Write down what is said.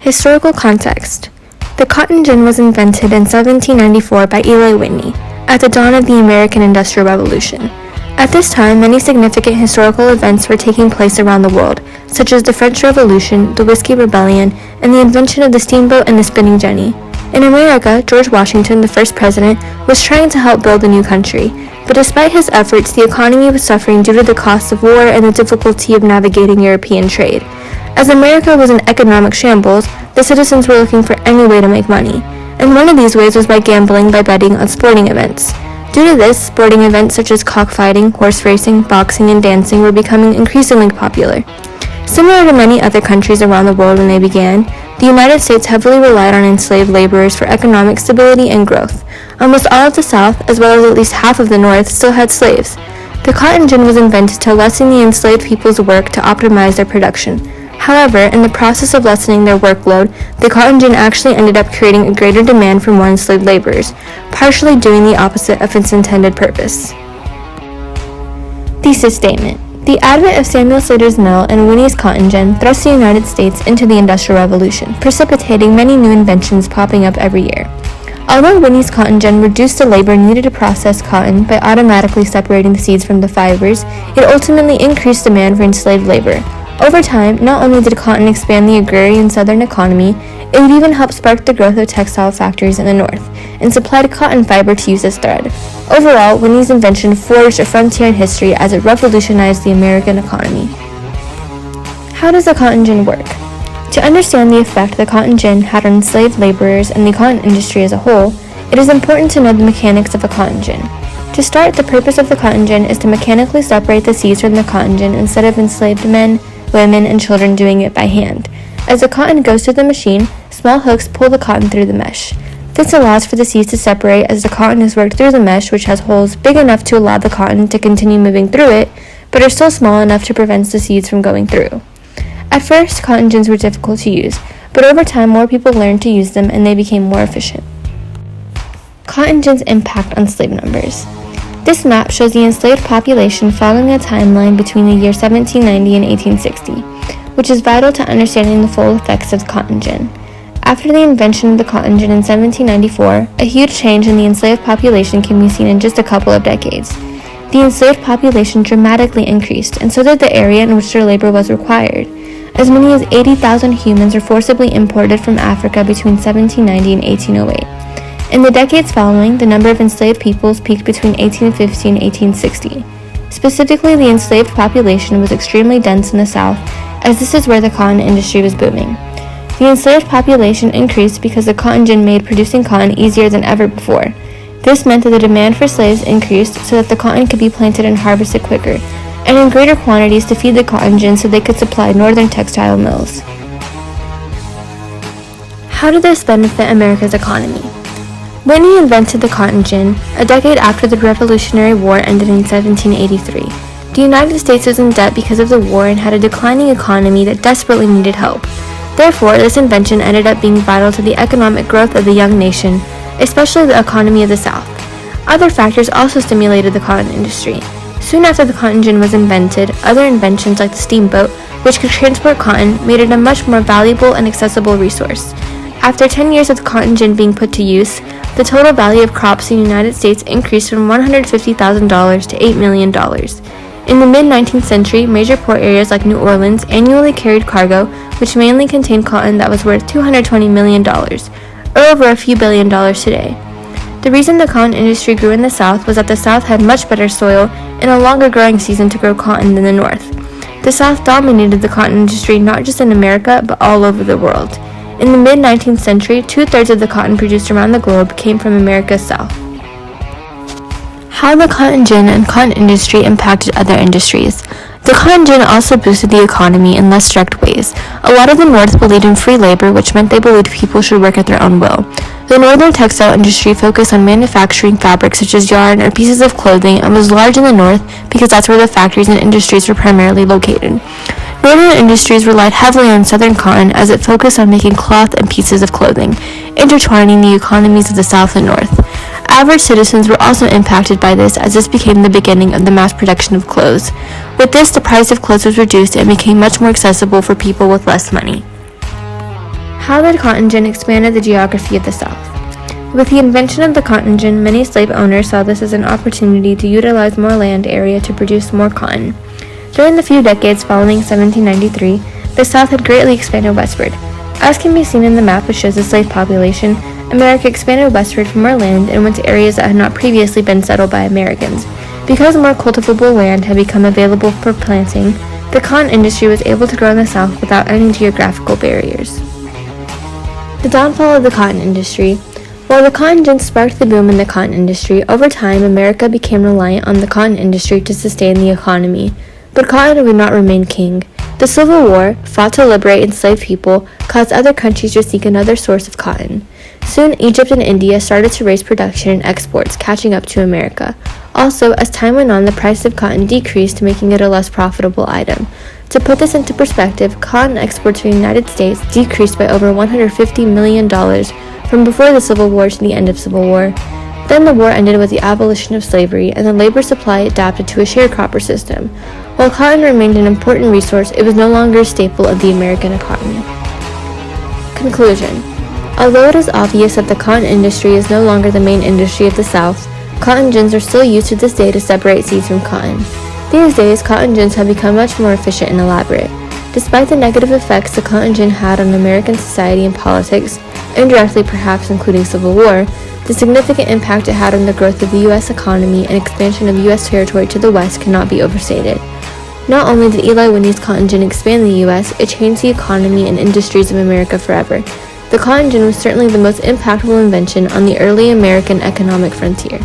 Historical context. The cotton gin was invented in 1794 by Eli Whitney, at the dawn of the American Industrial Revolution. At this time, many significant historical events were taking place around the world, such as the French Revolution, the Whiskey Rebellion, and the invention of the steamboat and the spinning jenny. In America, George Washington, the first president, was trying to help build a new country, but despite his efforts, the economy was suffering due to the costs of war and the difficulty of navigating European trade. As America was in economic shambles, the citizens were looking for any way to make money, and one of these ways was by gambling by betting on sporting events. Due to this, sporting events such as cockfighting, horse racing, boxing, and dancing were becoming increasingly popular. Similar to many other countries around the world when they began, the United States heavily relied on enslaved laborers for economic stability and growth. Almost all of the South, as well as at least half of the North, still had slaves. The cotton gin was invented to lessen the enslaved people's work to optimize their production. However, in the process of lessening their workload, the cotton gin actually ended up creating a greater demand for more enslaved laborers, partially doing the opposite of its intended purpose. Thesis statement. The advent of Samuel Slater's mill and Whitney's cotton gin thrust the United States into the Industrial Revolution, precipitating many new inventions popping up every year. Although Whitney's cotton gin reduced the labor needed to process cotton by automatically separating the seeds from the fibers, it ultimately increased demand for enslaved labor. Over time, not only did cotton expand the agrarian southern economy, it would even help spark the growth of textile factories in the north, and supplied cotton fiber to use as thread. Overall, Whitney's invention forged a frontier in history as it revolutionized the American economy. How does the cotton gin work? To understand the effect the cotton gin had on enslaved laborers and the cotton industry as a whole, it is important to know the mechanics of a cotton gin. To start, the purpose of the cotton gin is to mechanically separate the seeds from the cotton gin instead of enslaved men, women, and children doing it by hand. As the cotton goes through the machine, small hooks pull the cotton through the mesh. This allows for the seeds to separate as the cotton is worked through the mesh, which has holes big enough to allow the cotton to continue moving through it, but are still small enough to prevent the seeds from going through. At first, cotton gins were difficult to use, but over time more people learned to use them and they became more efficient. Cotton gin's impact on slave numbers. This map shows the enslaved population following a timeline between the year 1790 and 1860, which is vital to understanding the full effects of cotton gin. After the invention of the cotton gin in 1794, a huge change in the enslaved population can be seen in just a couple of decades. The enslaved population dramatically increased, and so did the area in which their labor was required. As many as 80,000 humans were forcibly imported from Africa between 1790 and 1808. In the decades following, the number of enslaved peoples peaked between 1850 and 1860. Specifically, the enslaved population was extremely dense in the South, as this is where the cotton industry was booming. The enslaved population increased because the cotton gin made producing cotton easier than ever before. This meant that the demand for slaves increased so that the cotton could be planted and harvested quicker, and in greater quantities to feed the cotton gin so they could supply northern textile mills. How did this benefit America's economy? Whitney invented the cotton gin a decade after the Revolutionary War ended in 1783. The United States was in debt because of the war and had a declining economy that desperately needed help. Therefore, this invention ended up being vital to the economic growth of the young nation, especially the economy of the South. Other factors also stimulated the cotton industry. Soon after the cotton gin was invented, other inventions like the steamboat, which could transport cotton, made it a much more valuable and accessible resource. After 10 years of the cotton gin being put to use, the total value of crops in the United States increased from $150,000 to $8 million. In the mid-19th century, major port areas like New Orleans annually carried cargo, which mainly contained cotton that was worth $220 million, or over a few $billion today. The reason the cotton industry grew in the South was that the South had much better soil and a longer growing season to grow cotton than the North. The South dominated the cotton industry not just in America, but all over the world. In the mid-19th century, 2/3 of the cotton produced around the globe came from America's South. How the cotton gin and cotton industry impacted other industries. The cotton gin also boosted the economy in less direct ways. A lot of the North believed in free labor, which meant they believed people should work at their own will. The northern textile industry focused on manufacturing fabrics such as yarn or pieces of clothing and was large in the North because that's where the factories and industries were primarily located. Northern industries relied heavily on southern cotton as it focused on making cloth and pieces of clothing, intertwining the economies of the South and North. Average citizens were also impacted by this as this became the beginning of the mass production of clothes. With this, the price of clothes was reduced and became much more accessible for people with less money. How the cotton gin expanded the geography of the South. With the invention of the cotton gin, many slave owners saw this as an opportunity to utilize more land area to produce more cotton. During the few decades following 1793, the South had greatly expanded westward. As can be seen in the map which shows the slave population, America expanded westward for more land and went to areas that had not previously been settled by Americans. Because more cultivable land had become available for planting, the cotton industry was able to grow in the South without any geographical barriers. The downfall of the cotton industry. While the cotton gin sparked the boom in the cotton industry, over time America became reliant on the cotton industry to sustain the economy. But cotton would not remain king. The Civil War, fought to liberate enslaved people, caused other countries to seek another source of cotton. Soon, Egypt and India started to raise production and exports, catching up to America. Also, as time went on, the price of cotton decreased, making it a less profitable item. To put this into perspective, cotton exports from the United States decreased by over $150 million from before the Civil War to the end of Civil War. Then the war ended with the abolition of slavery, and the labor supply adapted to a sharecropper system. While cotton remained an important resource, it was no longer a staple of the American economy. Conclusion. Although it is obvious that the cotton industry is no longer the main industry of the South, cotton gins are still used to this day to separate seeds from cotton. These days, cotton gins have become much more efficient and elaborate. Despite the negative effects the cotton gin had on American society and politics, indirectly perhaps including Civil War, the significant impact it had on the growth of the U.S. economy and expansion of U.S. territory to the west cannot be overstated. Not only did Eli Whitney's cotton gin expand the U.S., it changed the economy and industries of America forever. The cotton gin was certainly the most impactful invention on the early American economic frontier.